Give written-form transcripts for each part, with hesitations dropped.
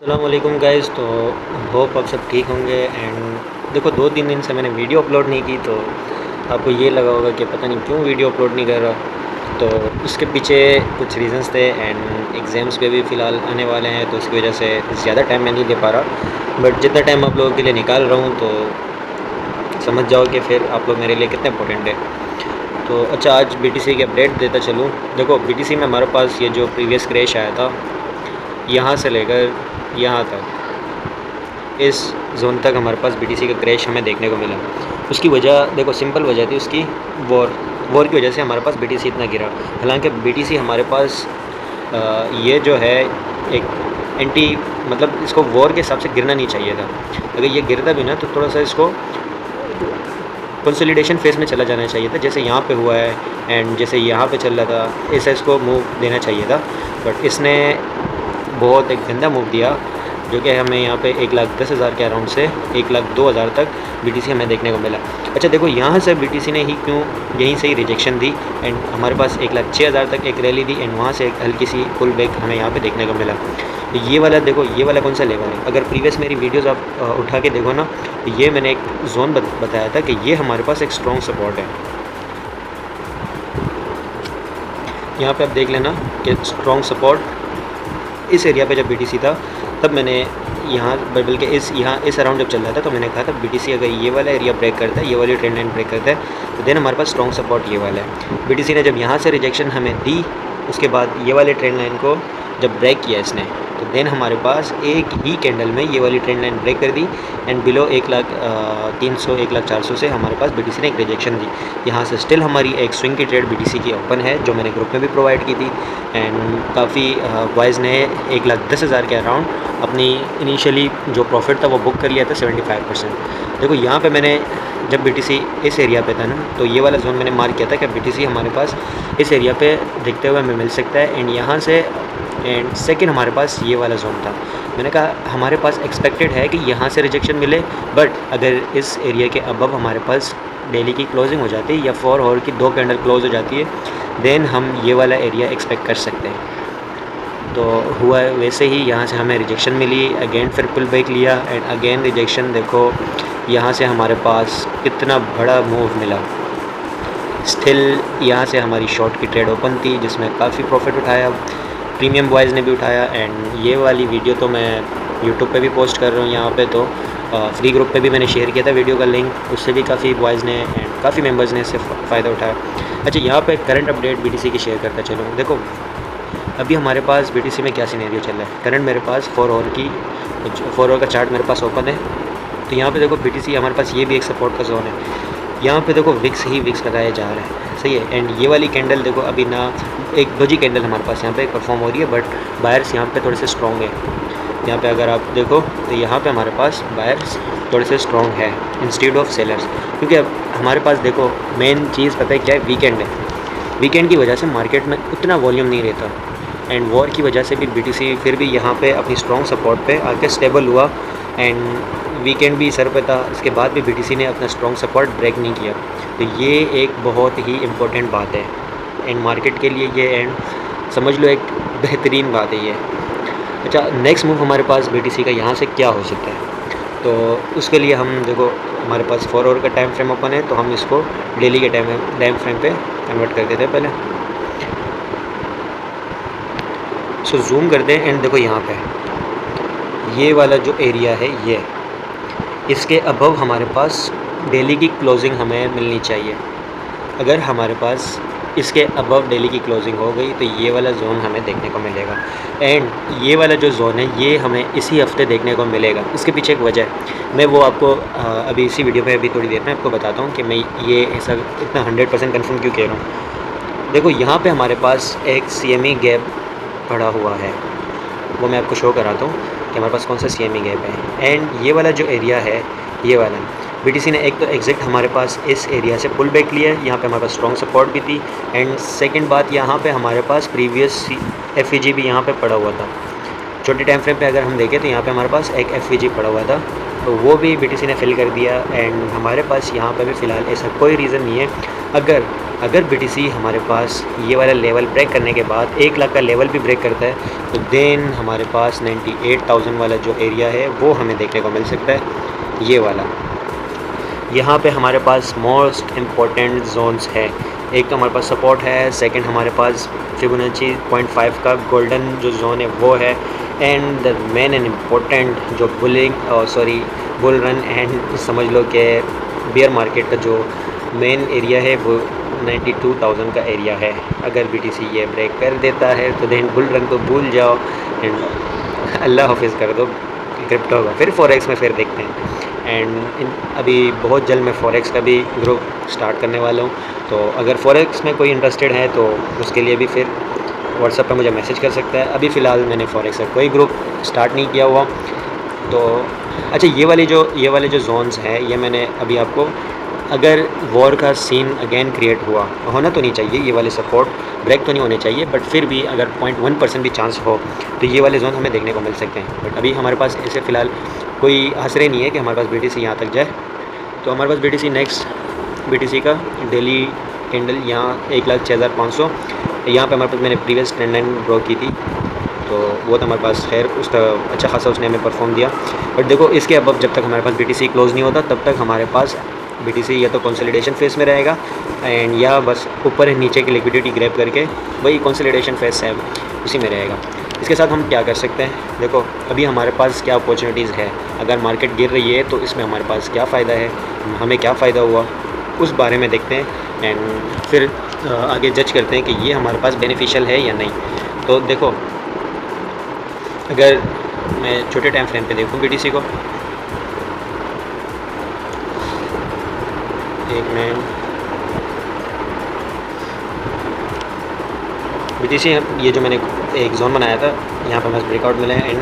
अस्सलामुअलैकुम गाइस। तो होप आप सब ठीक होंगे। एंड देखो 2-3 दिन से मैंने वीडियो अपलोड नहीं की, तो आपको ये लगा होगा कि पता नहीं क्यों वीडियो अपलोड नहीं कर रहा। तो उसके पीछे कुछ रीज़न्स थे एंड एग्ज़ाम्स पे भी फ़िलहाल आने वाले हैं, तो उसकी वजह से ज़्यादा टाइम मैं नहीं दे पा रहा। बट जितना टाइम आप लोगों के लिए निकाल रहा हूँ तो समझ जाओ कि फिर आप लोग मेरे लिए कितने इंपॉर्टेंट है। तो अच्छा, आज बीटीसी की अपडेट देता चलूँ। देखो बीटीसी में हमारे पास ये जो प्रीवियस क्रैश आया था, यहाँ से लेकर यहाँ तक इस जोन तक हमारे पास बीटीसी का क्रैश हमें देखने को मिला। उसकी वजह देखो, सिंपल वजह थी उसकी, वॉर की वजह से हमारे पास बीटीसी इतना गिरा। हालांकि बीटीसी हमारे पास ये जो है एक एंटी, मतलब इसको वॉर के हिसाब से गिरना नहीं चाहिए था। अगर ये गिरता भी ना तो थोड़ा सा इसको कंसोलिडेशन फेज़ में चला जाना चाहिए था, जैसे यहाँ पे हुआ है एंड जैसे यहाँ पे चल रहा था, ऐसा इसको मूव देना चाहिए था। बट इसने बहुत एक गंदा मूव दिया, जो कि हमें यहाँ पे 1,10,000 के अराउंड से 1,02,000 तक बीटीसी हमें देखने को मिला। अच्छा देखो, यहाँ से बीटीसी ने ही क्यों यहीं से ही रिजेक्शन दी एंड हमारे पास 1,06,000 तक एक रैली दी एंड वहाँ से एक हल्की सी पुल बैक हमें यहाँ पे देखने को मिला। तो ये वाला देखो, ये वाला कौन सा लेवल है। अगर प्रीवियस मेरी वीडियोज़ आप उठा के देखो ना, तो ये मैंने एक जोन बताया था कि ये हमारे पास एक स्ट्रॉन्ग सपोर्ट है। यहाँ पे आप देख लेना कि स्ट्रॉन्ग सपोर्ट इस एरिया पे जब बीटीसी था, तब मैंने यहाँ बल्कि इस अराउंड जब चल रहा था, तो मैंने कहा था बीटीसी अगर ये वाला एरिया ब्रेक करता है, ये वाली ट्रेंड लाइन ब्रेक करता है, तो देन हमारे पास स्ट्रॉन्ग सपोर्ट ये वाला है। बीटीसी ने जब यहाँ से रिजेक्शन हमें दी, उसके बाद ये वाले ट्रेंड लाइन को जब ब्रेक किया इसने, तो देन हमारे पास एक ही कैंडल में ये वाली ट्रेंड लाइन ब्रेक कर दी एंड बिलो 1,03,000 1,04,000 से हमारे पास बीटीसी ने एक रिजेक्शन दी। यहाँ से स्टिल हमारी एक स्विंग की ट्रेड बीटीसी की ओपन है, जो मैंने ग्रुप में भी प्रोवाइड की थी एंड काफ़ी बॉयज़ ने 1,10,000 के अराउंड अपनी इनिशियली जो प्रॉफिट था वो बुक कर लिया था 75%। देखो यहाँ पे मैंने जब बीटीसी इस एरिया पे था ना, तो ये वाला जोन मैंने मार्क किया था कि बीटीसी हमारे पास इस एरिया पे दिखते हुए हमें मिल सकता है एंड यहाँ से एंड सेकंड हमारे पास ये वाला जोन था। मैंने कहा हमारे पास एक्सपेक्टेड है कि यहाँ से रिजेक्शन मिले, बट अगर इस एरिया के अबव हमारे पास डेली की क्लोजिंग हो जाती है या 4 आवर की 2 कैंडल क्लोज हो जाती है, देन हम ये वाला एरिया एक्सपेक्ट कर सकते हैं। तो हुआ वैसे ही, यहाँ से हमें रिजेक्शन मिली, अगेन फिर पुल बैक लिया एंड अगेन रिजेक्शन। देखो यहाँ से हमारे पास कितना बड़ा मूव मिला। स्टिल यहाँ से हमारी शॉर्ट की ट्रेड ओपन थी, जिसमें काफ़ी प्रॉफिट उठाया, प्रीमियम बॉयज़ ने भी उठाया। एंड ये वाली वीडियो तो मैं यूट्यूब पे भी पोस्ट कर रहा हूँ, यहाँ पे तो फ्री ग्रुप पे भी मैंने शेयर किया था वीडियो का लिंक, उससे भी काफ़ी बॉयज़ ने एंड काफ़ी मेंबर्स ने इससे फ़ायदा उठाया। अच्छा, यहाँ पे करंट अपडेट बीटीसी की शेयर करता चलूँ। देखो अभी हमारे पास बीटीसी में क्या सिनेरियो चल रहा है। करंट मेरे पास 4 आवर का चार्ट मेरे पास ओपन है। तो यहाँ पे देखो बीटीसी हमारे पास ये भी एक सपोर्ट का जोन है। यहाँ पे देखो विक्स ही विक्स लगाया जा रहा है, सही है। एंड ये वाली कैंडल देखो, अभी ना एक डोजी कैंडल हमारे पास यहाँ पे परफॉर्म हो रही है, बट बायर्स यहाँ पे थोड़े से स्ट्रॉन्ग है। यहाँ पे अगर आप देखो तो यहाँ पे हमारे पास बायर्स थोड़े से स्ट्रॉन्ग है इंस्टेड ऑफ सेलर्स, क्योंकि अब हमारे पास देखो मेन चीज़ पता है क्या है, वीकेंड है। वीकेंड की वजह से मार्केट में उतना वॉल्यूम नहीं रहता एंड वॉर की वजह से भी बीटीसी फिर भी यहाँ पे अपनी स्ट्रॉन्ग सपोर्ट पे आके स्टेबल हुआ एंड वीकेंड भी सर पे था। इसके बाद भी बीटीसी ने अपना स्ट्रॉन्ग सपोर्ट ब्रेक नहीं किया। तो ये एक बहुत ही इम्पोर्टेंट बात है एंड मार्केट के लिए ये, एंड समझ लो एक बेहतरीन बात है ये। अच्छा, नेक्स्ट मूव हमारे पास बीटीसी का यहाँ से क्या हो सकता है, तो उसके लिए हम देखो हमारे पास 4 आवर का टाइम फ्रेम ओपन है, तो हम इसको डेली के टाइम फ्रेम पे कन्वर्ट कर देते हैं पहले। सो जूम कर दें एंड देखो यहाँ पे ये वाला जो एरिया है, ये इसके अबव हमारे पास डेली की क्लोजिंग हमें मिलनी चाहिए। अगर हमारे पास इसके अबव डेली की क्लोजिंग हो गई, तो ये वाला जोन हमें देखने को मिलेगा एंड ये वाला जो जोन है ये हमें इसी हफ्ते देखने को मिलेगा। इसके पीछे एक वजह है, मैं वो आपको अभी इसी वीडियो में अभी थोड़ी देर में आपको बताता हूँ कि मैं ये ऐसा इतना 100% कन्फर्म क्यों कह रहा हूँ। देखो यहाँ पे हमारे पास एक CME गैप पड़ा हुआ है, वो मैं आपको शो कराता हूँ कि हमारे पास कौन सा CME गैप है। एंड ये वाला जो एरिया है, ये वाला बीटीसी ने एक तो एग्जैक्ट हमारे पास इस एरिया से पुल बैक लिया है, यहाँ पे हमारे पास स्ट्रॉन्ग सपोर्ट भी थी एंड सेकंड बात, यहाँ पे हमारे पास प्रीवियस FEG भी यहाँ पे पड़ा हुआ था। छोटे टाइम फ्रेम पे अगर हम देखें तो यहाँ पे हमारे पास एक FEG पड़ा हुआ था, तो वो भी बीटीसी ने फिल कर दिया एंड हमारे पास यहाँ पे भी फ़िलहाल ऐसा कोई रीज़न नहीं है। अगर अगर BTC हमारे पास ये वाला लेवल ब्रेक करने के बाद 1 लाख का लेवल भी ब्रेक करता है तो देन हमारे पास 98,000 वाला जो एरिया है वो हमें देखने को मिल सकता है, ये वाला। यहाँ पे हमारे पास मोस्ट इम्पॉर्टेंट जोन्स है। एक तो हमारे पास सपोर्ट है, सेकंड हमारे पास फिबोनाची 0.5 का गोल्डन जो जोन है वो है, and the main and important जो बुल रन एंड समझ लो कि बियर मार्केट का जो मेन एरिया है वो 92,000 का एरिया है। अगर BTC ये ब्रेक कर देता है तो देन बुल रन को भूल जाओ एंड अल्लाह हाफिज़ कर दो क्रिप्टो का। फिर फॉरेक्स में फिर देखते हैं। एंड अभी बहुत जल्द मैं फॉरेक्स का भी ग्रुप स्टार्ट करने वाला हूँ, तो अगर फॉरेक्स में कोई इंटरेस्टेड है तो उसके लिए भी फिर व्हाट्सएप पे मुझे मैसेज कर सकता है। अभी फ़िलहाल मैंने फॉरेक्स का कोई ग्रुप स्टार्ट नहीं किया हुआ। तो अच्छा, ये वाले जो जोन्स हैं ये मैंने अभी आपको, अगर वॉर का सीन अगेन क्रिएट हुआ, होना तो नहीं चाहिए, ये वाले सपोर्ट ब्रेक तो नहीं होने चाहिए, बट फिर भी अगर 0.1% भी चांस हो तो ये वाले जोन हमें देखने को मिल सकते हैं। बट अभी हमारे पास ऐसे फ़िलहाल कोई आसरे नहीं है कि हमारे पास BTC यहाँ तक जाए। तो हमारे पास BTC का डेली कैंडल यहाँ 1,06,500, यहाँ पे हमारे पास मैंने प्रीवियस ट्रेंड लाइन ड्रॉ की थी, तो वो तो हमारे पास खैर उसका अच्छा खासा उसने हमें परफॉर्म दिया। बट देखो इसके अब जब तक हमारे पास BTC क्लोज़ नहीं होता तब तक हमारे पास BTC या तो कंसोलिडेशन फेस में रहेगा एंड या बस ऊपर नीचे की लिक्विडिटी ग्रैब करके वही कंसोलिडेशन फेस है उसी में रहेगा। इसके साथ हम क्या कर सकते हैं, देखो अभी हमारे पास क्या अपॉर्चुनिटीज़ है। अगर मार्केट गिर रही है तो इसमें हमारे पास क्या फ़ायदा है, हमें क्या फ़ायदा हुआ, उस बारे में देखते हैं एंड फिर आगे जज करते हैं कि ये हमारे पास बेनिफिशियल है या नहीं। तो देखो अगर मैं छोटे टाइम फ्रेम पे देखूं BTC को, एक मिनट, BTC ये जो मैंने एक जोन बनाया था यहाँ पर हमें ब्रेकआउट मिला है एंड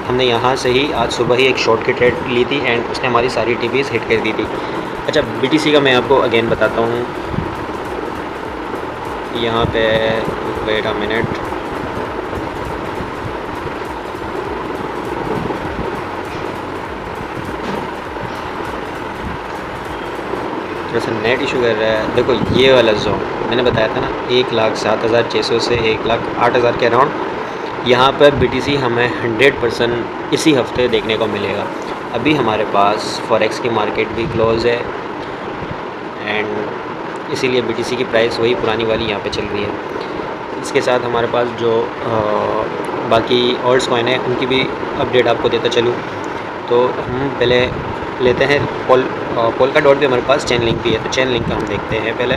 हमने यहाँ से ही आज सुबह ही एक शॉर्ट की ट्रेड ली थी एंड उसने हमारी सारी TPs हिट कर दी थी। अच्छा, BTC का मैं आपको अगेन बताता हूँ, यहाँ पे वेट अ मिनट, थोड़ा सा नेट इशू कर रहा है। देखो ये वाला जोन मैंने बताया था ना 1,07,600 से 1,08,000 के अराउंड, यहाँ पर BTC हमें 100% इसी हफ्ते देखने को मिलेगा। अभी हमारे पास फॉरेक्स की मार्केट भी क्लोज़ है एंड इसीलिए BTC की प्राइस वही पुरानी वाली यहाँ पे चल रही है। इसके साथ हमारे पास जो बाकी ऑल्ट्स कॉइन है उनकी भी अपडेट आपको देता चलूँ। तो हम पहले लेते हैं पोल्का डॉट भी हमारे पास चेन लिंक भी है, तो चेन लिंक का हम देखते हैं पहले।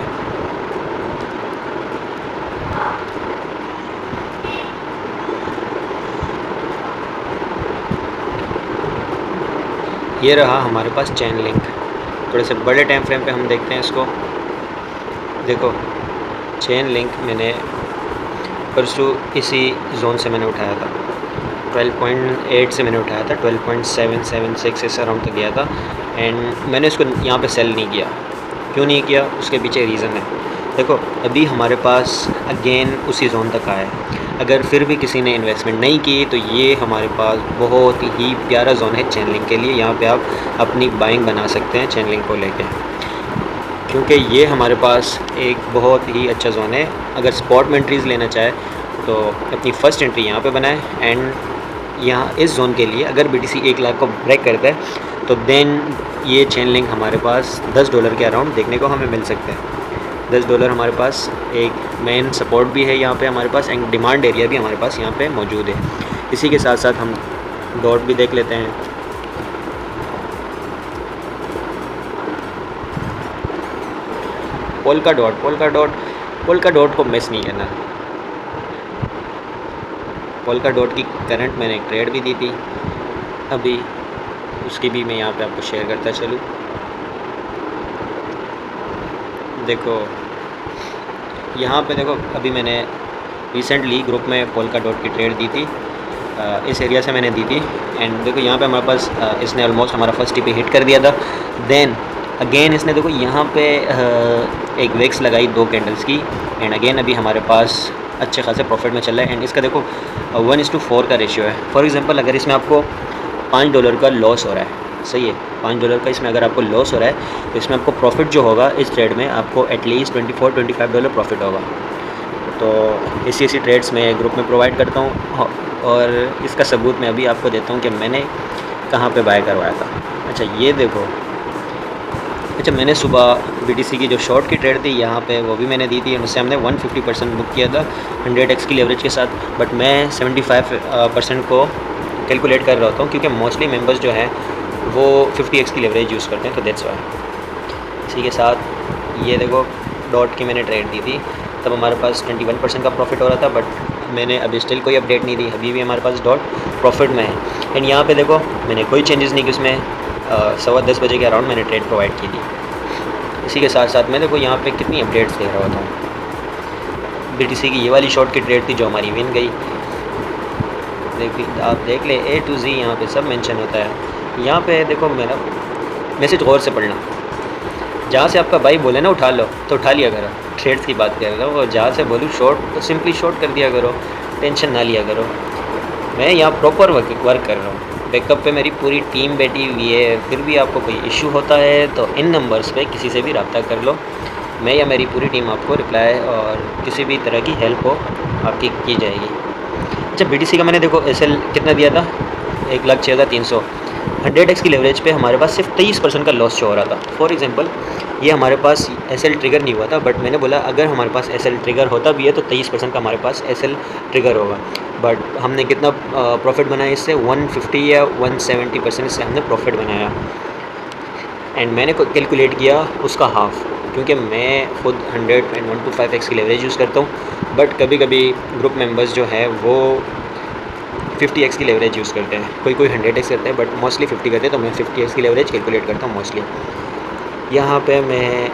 ये रहा हमारे पास चेन लिंक। थोड़े से बड़े टाइम फ्रेम पे हम देखते हैं इसको। देखो चेन लिंक मैंने परसों इसी जोन से मैंने उठाया था, 12.8 से मैंने उठाया था, 12.776 इस अराउंड तक गया था एंड मैंने इसको यहाँ पे सेल नहीं किया। क्यों नहीं किया, उसके पीछे रीज़न है। देखो अभी हमारे पास अगेन उसी जोन तक आया है। अगर फिर भी किसी ने इन्वेस्टमेंट नहीं की तो ये हमारे पास बहुत ही प्यारा जोन है चेन लिंक के लिए। यहाँ पे आप अपनी बाइंग बना सकते हैं चेन लिंक को लेके, क्योंकि ये हमारे पास एक बहुत ही अच्छा जोन है। अगर स्पॉट में एंट्रीज़ लेना चाहे तो अपनी फ़र्स्ट एंट्री यहाँ पे बनाए एंड यहाँ इस जोन के लिए अगर BTC 1 लाख को ब्रेक करता है तो देन ये चेन लिंक हमारे पास $10 के अराउंड देखने को हमें मिल सकते हैं। $10 हमारे पास एक मेन सपोर्ट भी है यहाँ पे हमारे पास एंड डिमांड एरिया भी हमारे पास यहाँ पे मौजूद है। इसी के साथ साथ हम डॉट भी देख लेते हैं। पोल्का डॉट को मिस नहीं करना। पोल्का डॉट की करंट मैंने एक ट्रेड भी दी थी अभी, उसकी भी मैं यहाँ पे आपको शेयर करता चलूँ। देखो यहाँ पे देखो अभी मैंने रिसेंटली ग्रुप में पोल्का डॉट की ट्रेड दी थी, इस एरिया से मैंने दी थी एंड देखो यहाँ पे हमारे पास इसने ऑलमोस्ट हमारा फर्स्ट TP हिट कर दिया था। देन अगेन इसने देखो यहाँ पे एक वेक्स लगाई 2 कैंडल्स की एंड अगेन अभी हमारे पास अच्छे खासे प्रॉफिट में चल रहा है एंड इसका देखो 1:4 का रेशियो है। फॉर एग्जांपल अगर इसमें आपको $5 का लॉस हो रहा है सही है। $5 का इसमें अगर आपको लॉस हो रहा है तो इसमें आपको प्रॉफिट जो होगा इस ट्रेड में आपको एटलीस्ट $24-25 प्रॉफिट होगा। तो ऐसी ट्रेड्स मैं ग्रुप में प्रोवाइड करता हूँ और इसका सबूत मैं अभी आपको देता हूँ कि मैंने कहाँ पे बाय करवाया था। अच्छा ये देखो, अच्छा मैंने सुबह BTC की जो शॉर्ट की ट्रेड थी यहाँ पे वो भी मैंने दी थी, उससे हमने 150% बुक किया था 100x की लेवरेज के साथ। बट मैं 75% को कैलकुलेट कर रहा होता हूँ क्योंकि मोस्टली मेंबर्स जो हैं वो 50x की लेवरेज यूज़ करते हैं, तो दैट्स वाई। इसी के साथ ये देखो डॉट की मैंने ट्रेड दी थी, तब हमारे पास 21% का प्रॉफिट हो रहा था, बट मैंने अभी स्टिल कोई अपडेट नहीं दी, अभी भी हमारे पास डॉट प्रॉफिट में है। एंड यहाँ पे देखो मैंने कोई चेंजेस नहीं की उसमें, 10:15 बजे के अराउंड मैंने ट्रेड प्रोवाइड की थी। इसी के साथ साथ मैं देखो यहाँ पे कितनी अपडेट्स दे रहा होता हूँ। BTC की ये वाली शॉर्ट की ट्रेड थी जो हमारी विन गई, आप देख ले A to Z यहाँ पे सब मेंशन होता है। यहाँ पे देखो मेरा मैसेज गौर से पढ़ना, जहाँ से आपका भाई बोले ना उठा लो तो उठा लिया करो, ट्रेड्स की बात कर रहा हूँ, और जहाँ से बोलूँ शॉर्ट तो सिंपली शॉर्ट कर दिया करो, टेंशन ना लिया करो। मैं यहाँ प्रॉपर वर्क कर रहा हूँ, बैकअप पे मेरी पूरी टीम बैठी हुई है, फिर भी आपको कोई इशू होता है तो इन नंबर्स पे किसी से भी रब्ता कर लो, मैं या मेरी पूरी टीम आपको रिप्लाई और किसी भी तरह की हेल्प हो आपकी की जाएगी। अच्छा BTC का मैंने देखो SL कितना दिया था, 1,06,300। 100x की लेवरेज पे हमारे पास सिर्फ 23% का लॉस शो हो रहा था। फॉर एग्जांपल ये हमारे पास SL ट्रिगर नहीं हुआ था, बट मैंने बोला अगर हमारे पास SL ट्रिगर होता भी है तो 23% का हमारे पास SL ट्रिगर होगा। बट हमने कितना प्रॉफिट बनाया इससे, 150 या 170% इससे हमने प्रॉफिट बनाया। एंड मैंने कैलकुलेट किया उसका हाफ़, क्योंकि मैं खुद 100 एंड 125x की लेवरेज यूज़ करता हूँ, बट कभी कभी ग्रुप मेंबर्स जो है वो 50x की लेवरेज यूज़ करते हैं, कोई 100x करते हैं, बट मोस्टली 50 करते हैं, तो मैं 50x की लेवरेज कैलकुलेट करता हूँ मोस्टली। यहाँ पे मैं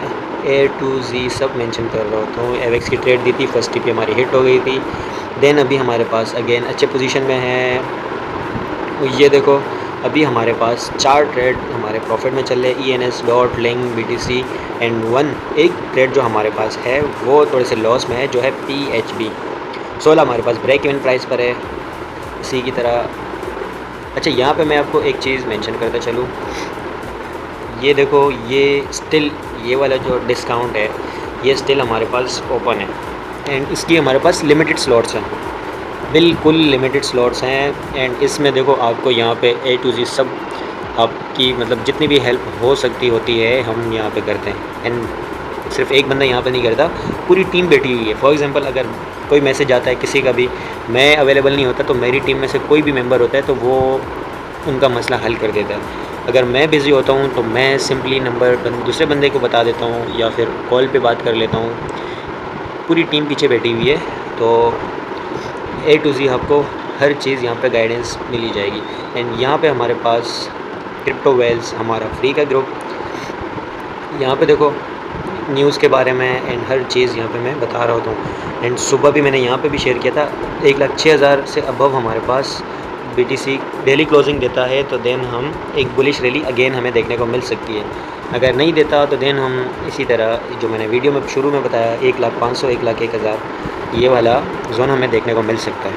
A to Z सब मेंशन कर रहा होता हूँ। AVEX की ट्रेड दी थी, फर्स्ट टिप हमारी हिट हो गई थी। देन अभी हमारे पास अगेन अच्छे पोजीशन में है। ये देखो अभी हमारे पास 4 ट्रेड हमारे प्रॉफिट में चल रहे हैं, ENS, dot, link, BTC and एक ट्रेड जो हमारे पास है वो थोड़े से लॉस में है, जो है PHB। 16 हमारे पास ब्रेक इवन प्राइस पर है। इसी की तरह अच्छा यहाँ पे मैं आपको एक चीज़ मेंशन करता चलूँ, ये देखो ये स्टिल ये वाला जो डिस्काउंट है ये स्टिल हमारे पास ओपन है, एंड इसकी हमारे पास लिमिटेड स्लॉट्स हैं, बिल्कुल लिमिटेड स्लॉट्स हैं। एंड इसमें देखो आपको यहाँ पे A to Z सब आपकी मतलब जितनी भी हेल्प हो सकती होती है हम यहाँ पे करते हैं। एंड सिर्फ एक बंदा यहाँ पे नहीं करता, पूरी टीम बैठी हुई है। फॉर एग्जांपल अगर कोई मैसेज आता है किसी का भी, मैं अवेलेबल नहीं होता तो मेरी टीम में से कोई भी मेंबर होता है तो वो उनका मसला हल कर देता है। अगर मैं बिज़ी होता हूँ तो मैं सिंपली नंबर दूसरे बंदे को बता देता हूँ या फिर कॉल पे बात कर लेता हूँ। पूरी टीम पीछे बैठी हुई है, तो A to Z आपको हर चीज़ यहाँ पे गाइडेंस मिली जाएगी। एंड यहाँ पे हमारे पास क्रिप्टो वेल्स हमारा फ्री का ग्रुप, यहाँ पे देखो न्यूज़ के बारे में एंड हर चीज़ यहाँ पे मैं बता रहा होता हूँ। एंड सुबह भी मैंने यहाँ पे भी शेयर किया था, 1,06,000 से अबव हमारे पास BTC डेली क्लोजिंग देता है, तो देन हम एक बुलिश रैली अगेन हमें देखने को मिल सकती है। अगर नहीं देता तो देन हम इसी तरह जो मैंने वीडियो में शुरू में बताया 1,500,000 1,01,000 ये वाला जोन हमें देखने को मिल सकता है।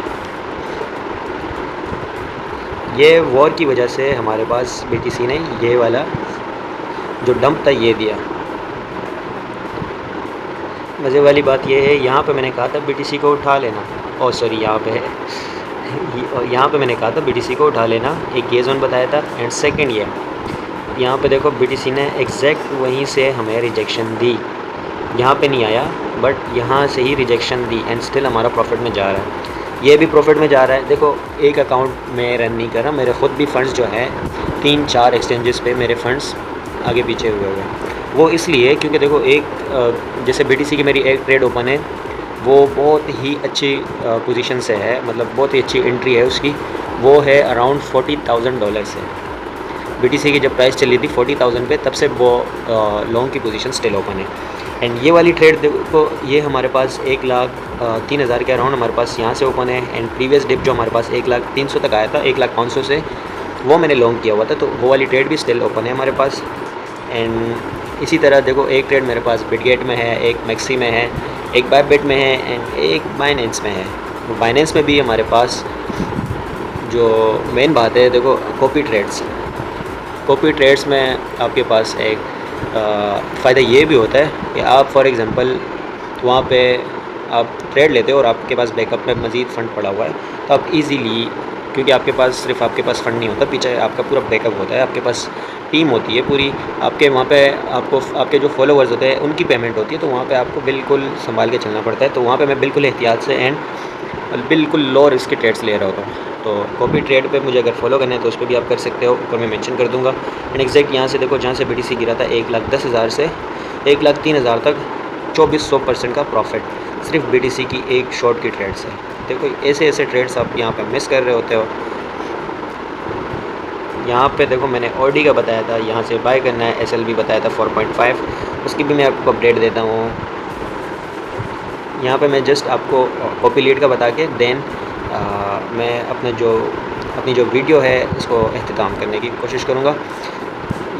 ये वॉर की वजह से हमारे पास BTC ने ये वाला जो डंप था ये दिया। मज़े वाली बात ये है यहाँ पे मैंने कहा था BTC को उठा लेना, और सॉरी यहाँ पे मैंने कहा था BTC को उठा लेना, एक ये जोन बताया था। एंड सेकंड ये यहाँ पे देखो BTC ने एग्जैक्ट वहीं से हमें रिजेक्शन दी, यहाँ पे नहीं आया बट यहाँ से ही रिजेक्शन दी, एंड स्टिल हमारा प्रॉफिट में जा रहा है, ये भी प्रॉफिट में जा रहा है। देखो एक अकाउंट में रन नहीं कर रहा, मेरे ख़ुद भी फ़ंड्स जो है 3-4 एक्सचेंजेस पे मेरे फ़ंड्स आगे पीछे हुए हुए हैं। वो इसलिए क्योंकि देखो एक जैसे BTC की मेरी एक ट्रेड ओपन है, वो बहुत ही अच्छी पोजीशन से है, मतलब बहुत ही अच्छी एंट्री है उसकी, वो है अराउंड $40,000 से। BTC की जब प्राइस चली थी 40,000 पे, तब से वो लॉन्ग की पोजीशन स्टिल ओपन है। एंड ये वाली ट्रेड देखो ये हमारे पास 1,03,000 के अराउंड हमारे पास यहाँ से ओपन है। एंड प्रीवियस डिप जो हमारे पास 1,03,000 तक आया था, 1,05,000 से, वो मैंने लॉन्ग किया हुआ था, तो वो वाली ट्रेड भी स्टिल ओपन है हमारे पास। एंड इसी तरह देखो एक ट्रेड मेरे पास बिटगेट में है, एक मैक्सी में है, एक बायबिट में है, एंड एक बाइनेंस में है। बाइनेंस में भी हमारे पास जो मेन बात है देखो कॉपी ट्रेड्स में आपके पास एक फ़ायदा ये भी होता है कि आप फॉर एग्ज़ाम्पल वहाँ पे आप ट्रेड लेते हो और आपके पास बैकअप में मज़ीद फ़ंड पड़ा हुआ है, तो आप इजीली, क्योंकि आपके पास सिर्फ आपके पास फ़ंड नहीं होता, पीछे आपका पूरा बैकअप होता है, आपके पास टीम होती है पूरी, आपके वहाँ पे आपको आपके जो फॉलोवर्स होते हैं उनकी पेमेंट होती है, तो वहाँ पे आपको बिल्कुल संभाल के चलना पड़ता है। तो वहाँ पे मैं बिल्कुल एहतियात से एंड बिल्कुल लो रिस्क के ट्रेड्स ले रहा होता हूँ। तो कॉपी ट्रेड पे मुझे अगर फॉलो करना है तो उस पर भी आप कर सकते हो, ऊपर मैं मेंशन कर दूँगा। एंड एग्जैक्ट यहाँ से देखो, जहाँ से BTC गिरा था 1,10,000 से 1,03,000 तक 2400% का प्रॉफिट सिर्फ BTC की एक शॉर्ट की ट्रेड से। देखो ऐसे ऐसे ट्रेड्स आप यहाँ पे मिस कर रहे होते हो। यहाँ पे देखो मैंने OD का बताया था, यहाँ से बाय करना है, SLB बताया था 4.5, उसकी भी मैं आपको अपडेट देता हूँ। यहाँ पे मैं जस्ट आपको कॉपी लीड का बता के देन मैं अपनी जो वीडियो है उसको अख्तिताम करने की कोशिश करूँगा।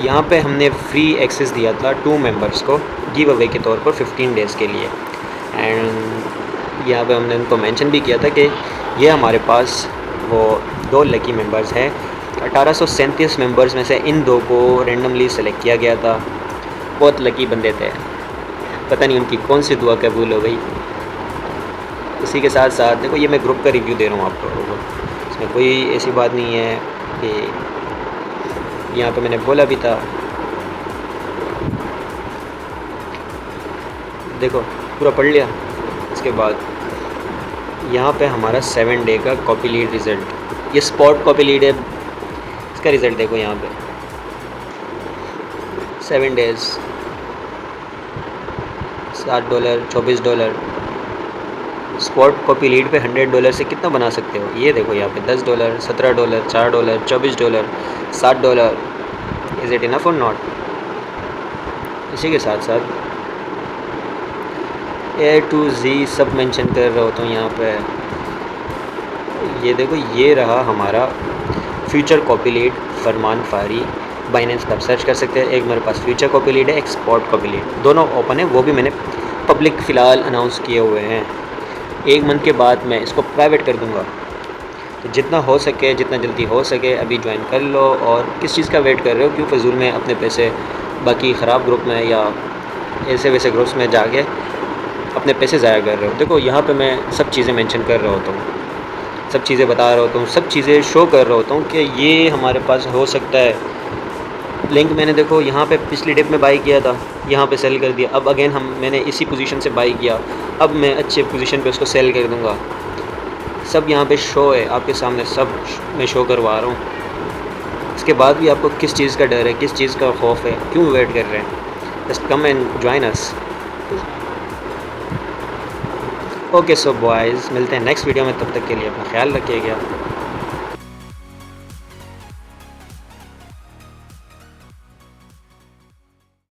यहाँ पे हमने फ्री एक्सेस दिया था 2 मेंबर्स को गिव अवे के तौर पर 15 डेज़ के लिए। एंड यहाँ पे हमने उनको मेंशन भी किया था कि ये हमारे पास वो 2 लकी मेंबर्स हैं। 1837 मेंबर्स में से इन 2 को रेंडमली सेलेक्ट किया गया था। बहुत लकी बंदे थे, पता नहीं उनकी कौन सी दुआ कबूल हो गई। इसी के साथ साथ देखो ये मैं ग्रुप का रिव्यू दे रहा हूँ आप लोगों को, इसमें कोई ऐसी बात नहीं है कि यहाँ पे मैंने बोला भी था। देखो पूरा पढ़ लिया। इसके बाद यहाँ पे हमारा 7 डे का कॉपी लीड रिज़ल्ट, ये स्पॉट कॉपी लीड है, इसका रिज़ल्ट देखो यहाँ पे 7 डेज़ $7, $24। स्पॉट कॉपी लीड पे $100 से कितना बना सकते हो, ये देखो यहाँ पे $10, $17, $4, $24, $7। इज़ इट इनफ और नॉट? इसी के साथ साथ A to Z सब मेंशन कर रहा होता हूँ यहाँ पे। ये देखो ये रहा हमारा फ्यूचर कॉपी लीड फरमान फारी। बाइनेंस पर आप सर्च कर सकते हैं। एक मेरे पास फ्यूचर कॉपी लीड है, एक स्पॉट कॉपी लीड, दोनों ओपन है, वो भी मैंने पब्लिक फ़िलहाल अनाउंस किए हुए हैं। 1 मंथ के बाद मैं इसको प्राइवेट कर दूँगा, तो जितना हो सके, जितना जल्दी हो सके अभी ज्वाइन कर लो। और किस चीज़ का वेट कर रहे हो, क्यों फ़िज़ूल में अपने पैसे बाकी ख़राब ग्रुप में या ऐसे वैसे ग्रुप्स में जाके अपने पैसे ज़ाया कर रहे हो। देखो यहाँ पे मैं सब चीज़ें मेंशन कर रहा होता हूँ, सब चीज़ें बता रहा होता हूँ, सब चीज़ें शो कर रहा होता हूँ कि ये हमारे पास हो सकता है। लिंक मैंने देखो यहाँ पे पिछली डिप में बाई किया था, यहाँ पे सेल कर दिया, अब अगेन मैंने इसी पोजीशन से बाई किया, अब मैं अच्छे पोजीशन पे उसको सेल कर दूँगा। सब यहाँ पे शो है आपके सामने, सब मैं शो करवा रहा हूँ। इसके बाद भी आपको किस चीज़ का डर है, किस चीज़ का खौफ है, क्यों वेट कर रहे हैं? Just come and join us. Okay so boys, मिलते हैं नेक्स्ट वीडियो में, तब तक के लिए अपना ख्याल रखिएगा।